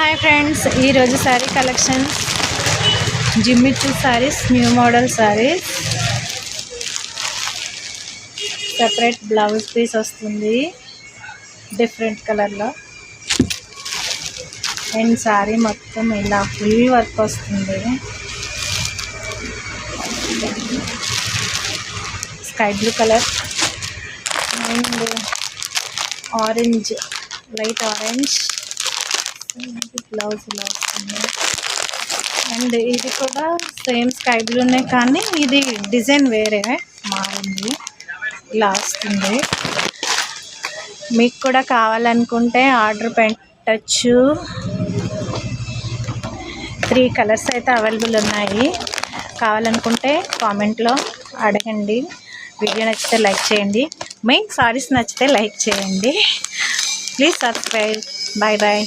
Hi friends, ఈరోజు sari collections Jimmy Choo saris, new model saris. Separate blouse piece వస్తుంది different కలర్లో. And sari మొత్తం ఇలా ఫుల్ వర్క్ వస్తుంది. Sky blue colour and orange, light orange blouse ఇలా వస్తుంది. అండ్ ఇది కూడా సేమ్ స్కై బ్లూనే, కానీ ఇది డిజైన్ వేరే మారింది, ఇలా వస్తుంది. మీకు కూడా కావాలనుకుంటే ఆర్డర్ పెట్టచ్చు. 3 కలర్స్ అయితే అవైలబుల్ ఉన్నాయి. కావాలనుకుంటే కామెంట్లో అడగండి. వీడియో నచ్చితే లైక్ చేయండి. మెయిన్ సారీస్ నచ్చితే లైక్ చేయండి. Please subscribe. Bye bye.